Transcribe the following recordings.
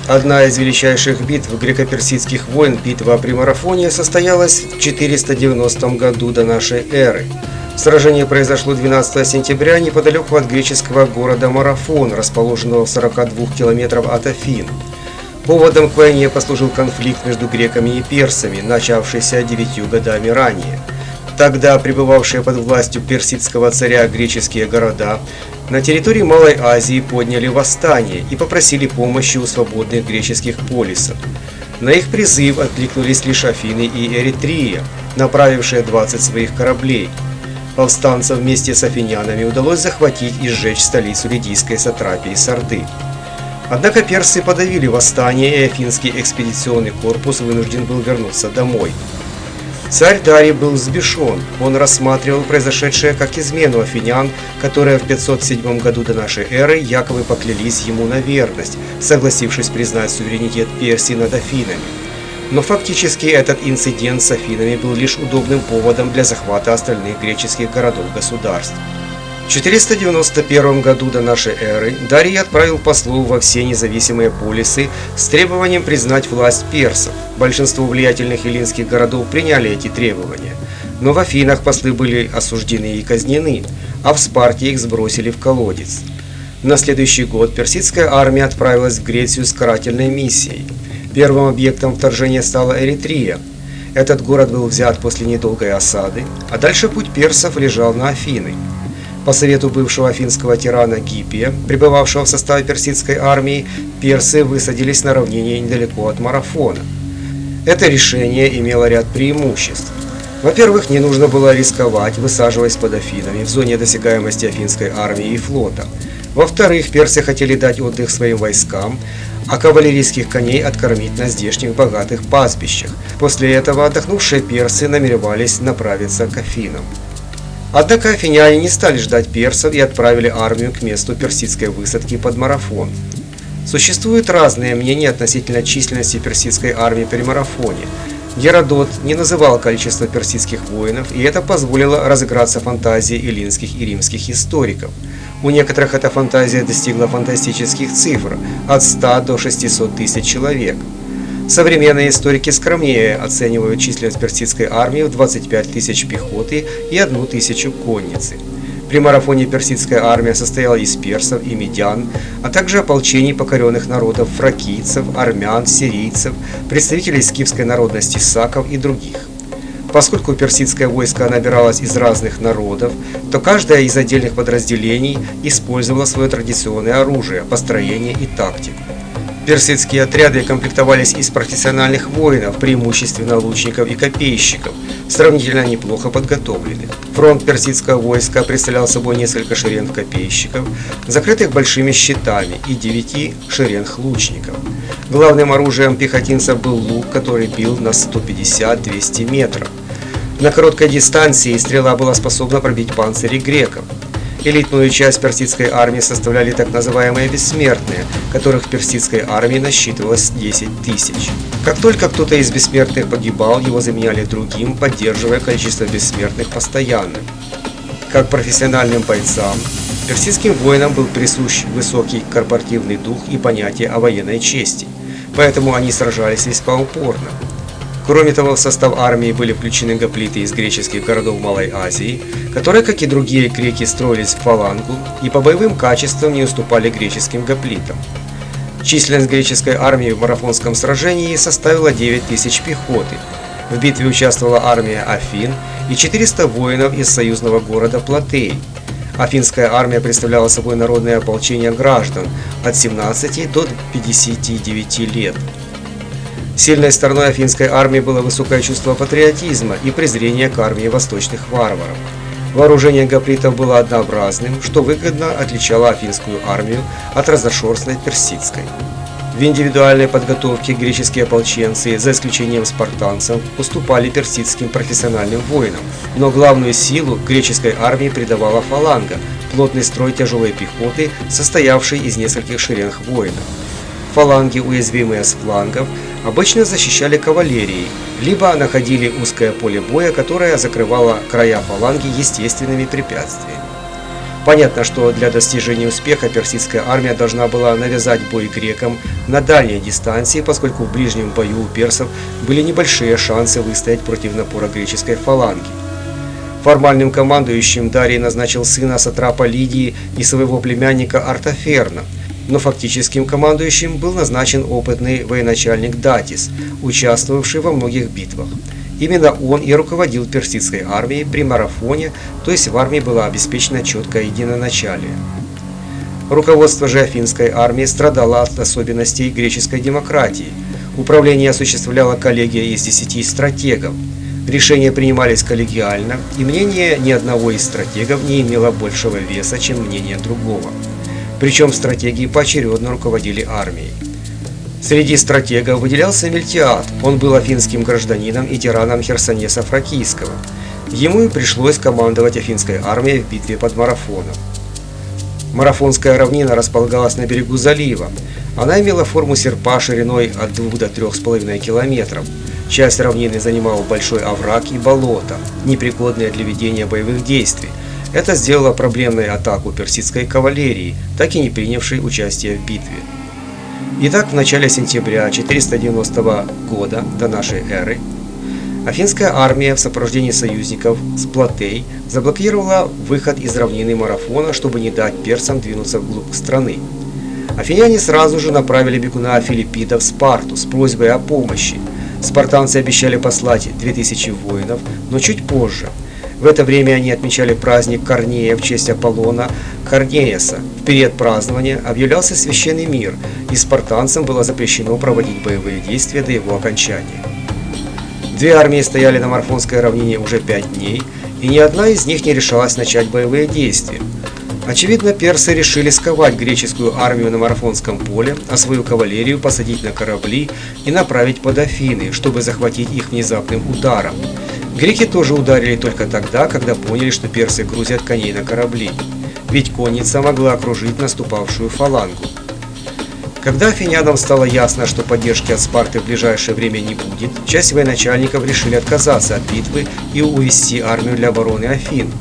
Одна из величайших битв греко-персидских войн, битва при Марафоне, состоялась в 490 году до нашей эры. Сражение произошло 12 сентября неподалеку от греческого города Марафон, расположенного в 42 километрах от Афин. Поводом к войне послужил конфликт между греками и персами, начавшийся 9 годами ранее. Тогда пребывавшие под властью персидского царя греческие города на территории Малой Азии подняли восстание и попросили помощи у свободных греческих полисов. На их призыв откликнулись лишь Афины и Эритрия, направившие 20 своих кораблей. Повстанцам вместе с афинянами удалось захватить и сжечь столицу лидийской сатрапии Сарды. Однако персы подавили восстание, и Афинский экспедиционный корпус вынужден был вернуться домой. Царь Дарий был взбешен. Он рассматривал произошедшее как измену афинян, которые в 507 году до нашей эры якобы поклялись ему на верность, согласившись признать суверенитет Персии над Афинами. Но фактически этот инцидент с Афинами был лишь удобным поводом для захвата остальных греческих городов-государств. В 491 году до нашей эры Дарий отправил послов во все независимые полисы с требованием признать власть персов. Большинство влиятельных эллинских городов приняли эти требования, но в Афинах послы были осуждены и казнены, а в Спарте их сбросили в колодец. На следующий год персидская армия отправилась в Грецию с карательной миссией. Первым объектом вторжения стала Эритрия. Этот город был взят после недолгой осады, а дальше путь персов лежал на Афины. По совету бывшего афинского тирана Гиппия, пребывавшего в составе персидской армии, персы высадились на равнине недалеко от Марафона. Это решение имело ряд преимуществ. Во-первых, не нужно было рисковать, высаживаясь под Афинами в зоне досягаемости афинской армии и флота. Во-вторых, персы хотели дать отдых своим войскам, а кавалерийских коней откормить на здешних богатых пастбищах. После этого отдохнувшие персы намеревались направиться к Афинам. Однако афиняне не стали ждать персов и отправили армию к месту персидской высадки под Марафон. Существуют разные мнения относительно численности персидской армии при Марафоне. Геродот не называл количество персидских воинов, и это позволило разыграться фантазии эллинских и римских историков. У некоторых эта фантазия достигла фантастических цифр – от 100 до 600 тысяч человек. Современные историки скромнее оценивают численность персидской армии в 25 тысяч пехоты и 1 тысячу конницы. При Марафоне персидская армия состояла из персов и медян, а также ополчений покоренных народов фракийцев, армян, сирийцев, представителей скифской народности саков и других. Поскольку персидское войско набиралось из разных народов, то каждое из отдельных подразделений использовало свое традиционное оружие, построение и тактику. Персидские отряды комплектовались из профессиональных воинов, преимущественно лучников и копейщиков, сравнительно неплохо подготовленных. Фронт персидского войска представлял собой несколько шеренг копейщиков, закрытых большими щитами, и 9 шеренг лучников. Главным оружием пехотинцев был лук, который бил на 150-200 метров. На короткой дистанции стрела была способна пробить панцири греков. Элитную часть персидской армии составляли так называемые бессмертные, которых в персидской армии насчитывалось 10 тысяч. Как только кто-то из бессмертных погибал, его заменяли другим, поддерживая количество бессмертных постоянно. Как профессиональным бойцам, персидским воинам был присущ высокий корпоративный дух и понятие о военной чести, поэтому они сражались весьма упорно. Кроме того, в состав армии были включены гоплиты из греческих городов Малой Азии, которые, как и другие греки, строились в фалангу и по боевым качествам не уступали греческим гоплитам. Численность греческой армии в марафонском сражении составила 9 тысяч пехоты. В битве участвовала армия Афин и 400 воинов из союзного города Платеи. Афинская армия представляла собой народное ополчение граждан от 17 до 59 лет. Сильной стороной афинской армии было высокое чувство патриотизма и презрение к армии восточных варваров. Вооружение гоплитов было однообразным, что выгодно отличало афинскую армию от разношерстной персидской. В индивидуальной подготовке греческие ополченцы, за исключением спартанцев, уступали персидским профессиональным воинам, но главную силу греческой армии придавала фаланга, плотный строй тяжелой пехоты, состоявший из нескольких шеренг воинов. Фаланги, уязвимые с флангов, обычно защищали кавалерией, либо находили узкое поле боя, которое закрывало края фаланги естественными препятствиями. Понятно, что для достижения успеха персидская армия должна была навязать бой грекам на дальней дистанции, поскольку в ближнем бою у персов были небольшие шансы выстоять против напора греческой фаланги. Формальным командующим Дарий назначил сына сатрапа Лидии и своего племянника Артаферна, но фактическим командующим был назначен опытный военачальник Датис, участвовавший во многих битвах. Именно он и руководил персидской армией при марафоне, то есть в армии было обеспечено четкое единоначалие. Руководство же афинской армии страдало от особенностей греческой демократии. Управление осуществляла коллегия из 10 стратегов. Решения принимались коллегиально, и мнение ни одного из стратегов не имело большего веса, чем мнение другого. Причем стратеги поочередно руководили армией. Среди стратегов выделялся Мильтиад, он был афинским гражданином и тираном Херсонеса Фракийского. Ему и пришлось командовать афинской армией в битве под Марафоном. Марафонская равнина располагалась на берегу залива. Она имела форму серпа шириной от 2 до 3,5 километров. Часть равнины занимал большой овраг и болото, непригодные для ведения боевых действий. Это сделало проблемной атаку персидской кавалерии, так и не принявшей участие в битве. Итак, в начале сентября 490 года до нашей эры афинская армия в сопровождении союзников с Платей заблокировала выход из равнины Марафона, чтобы не дать персам двинуться вглубь страны. Афиняне сразу же направили бегуна Филиппида в Спарту с просьбой о помощи. Спартанцы обещали послать 2000 воинов, но чуть позже. В это время они отмечали праздник Корнея в честь Аполлона Корнеяса. В период празднования объявлялся священный мир, и спартанцам было запрещено проводить боевые действия до его окончания. Две армии стояли на Марафонской равнине уже 5 дней, и ни одна из них не решалась начать боевые действия. Очевидно, персы решили сковать греческую армию на Марафонском поле, а свою кавалерию посадить на корабли и направить под Афины, чтобы захватить их внезапным ударом. Греки тоже ударили только тогда, когда поняли, что персы грузят коней на корабли, ведь конница могла окружить наступавшую фалангу. Когда афинянам стало ясно, что поддержки от Спарты в ближайшее время не будет, часть военачальников решили отказаться от битвы и увести армию для обороны Афин.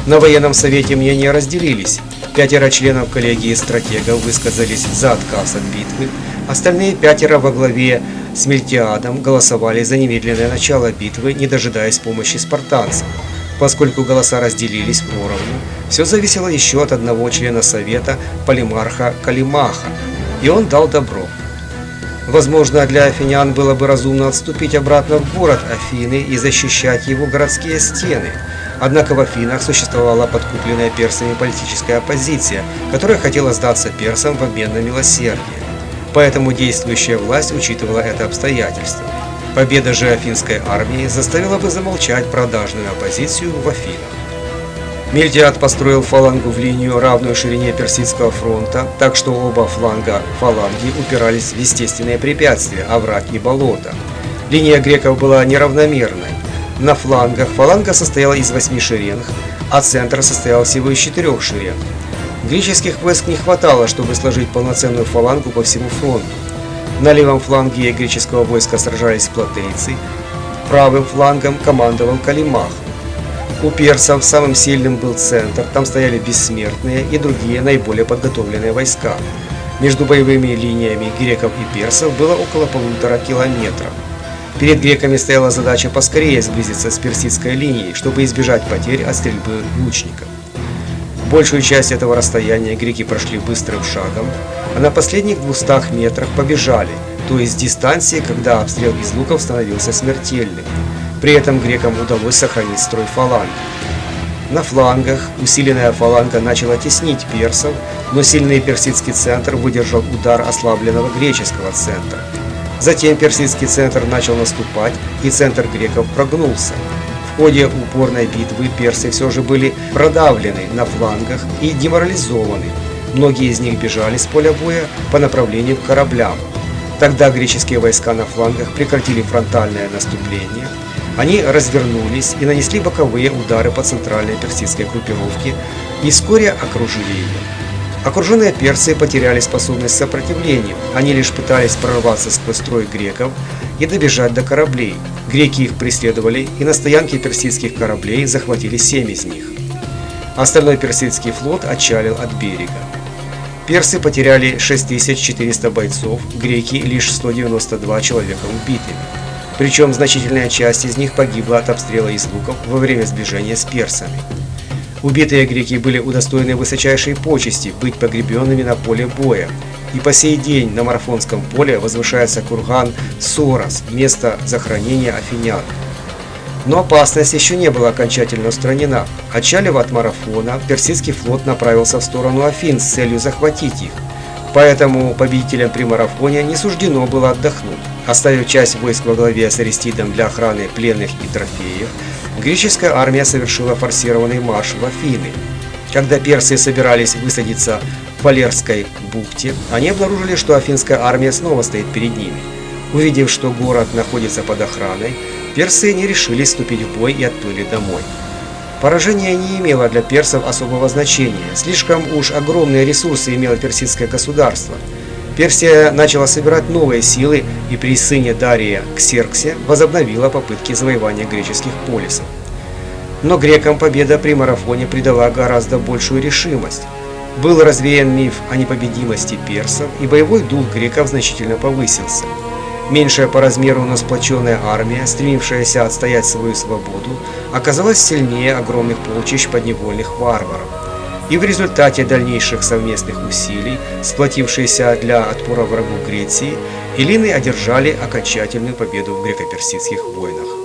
На военном совете мнения разделились. 5 членов коллегии стратегов высказались за отказ от битвы, остальные 5 во главе с Мильтиадом голосовали за немедленное начало битвы, не дожидаясь помощи спартанцев. Поскольку голоса разделились поровну, все зависело еще от одного члена совета, Полимарха Калимаха, и он дал добро. Возможно, для афинян было бы разумно отступить обратно в город Афины и защищать его городские стены. Однако в Афинах существовала подкупленная персами политическая оппозиция, которая хотела сдаться персам в обмен на милосердие. Поэтому действующая власть учитывала это обстоятельство. Победа же афинской армии заставила бы замолчать продажную оппозицию в Афинах. Мильтиад построил фалангу в линию, равную ширине Персидского фронта, так что оба фланга фаланги упирались в естественные препятствия – овраг и болото. Линия греков была неравномерной. На флангах фаланга состояла из 8 шеренг, а центр состоял всего из 4 шеренг. Греческих войск не хватало, чтобы сложить полноценную фалангу по всему фронту. На левом фланге греческого войска сражались платейцы, правым флангом командовал Калимах. У персов самым сильным был центр, там стояли бессмертные и другие наиболее подготовленные войска. Между боевыми линиями греков и персов было около 1,5 километра. Перед греками стояла задача поскорее сблизиться с персидской линией, чтобы избежать потерь от стрельбы лучников. Большую часть этого расстояния греки прошли быстрым шагом, а на последних 200 метрах побежали, то есть дистанции, когда обстрел из луков становился смертельным. При этом грекам удалось сохранить строй фаланги. На флангах усиленная фаланга начала теснить персов, но сильный персидский центр выдержал удар ослабленного греческого центра. Затем персидский центр начал наступать, и центр греков прогнулся. В ходе упорной битвы персы все же были продавлены на флангах и деморализованы. Многие из них бежали с поля боя по направлению к кораблям. Тогда греческие войска на флангах прекратили фронтальное наступление. Они развернулись и нанесли боковые удары по центральной персидской группировке и вскоре окружили ее. Окруженные персы потеряли способность к сопротивлению, они лишь пытались прорваться сквозь строй греков и добежать до кораблей. Греки их преследовали и на стоянке персидских кораблей захватили 7 из них. Остальной персидский флот отчалил от берега. Персы потеряли 6400 бойцов, греки лишь 192 человека убитыми. Причем значительная часть из них погибла от обстрела из луков во время сближения с персами. Убитые греки были удостоены высочайшей почести быть погребенными на поле боя, и по сей день на Марафонском поле возвышается курган Сорос, место захоронения афинян. Но опасность еще не была окончательно устранена. Отчалив от Марафона, персидский флот направился в сторону Афин с целью захватить их. Поэтому победителям при Марафоне не суждено было отдохнуть. Оставив часть войск во главе с Аристидом для охраны пленных и трофеев, греческая армия совершила форсированный марш в Афины. Когда персы собирались высадиться в Фалерской бухте, они обнаружили, что афинская армия снова стоит перед ними. Увидев, что город находится под охраной, персы не решились вступить в бой и отплыли домой. Поражение не имело для персов особого значения, слишком уж огромные ресурсы имело персидское государство. Персия начала собирать новые силы и при сыне Дария Ксерксе возобновила попытки завоевания греческих полисов. Но грекам победа при Марафоне придала гораздо большую решимость. Был развеян миф о непобедимости персов, и боевой дух греков значительно повысился. Меньшая по размеру, но сплоченная армия, стремившаяся отстоять свою свободу, оказалась сильнее огромных полчищ подневольных варваров. И в результате дальнейших совместных усилий, сплотившиеся для отпора врагу Греции, эллины одержали окончательную победу в греко-персидских войнах.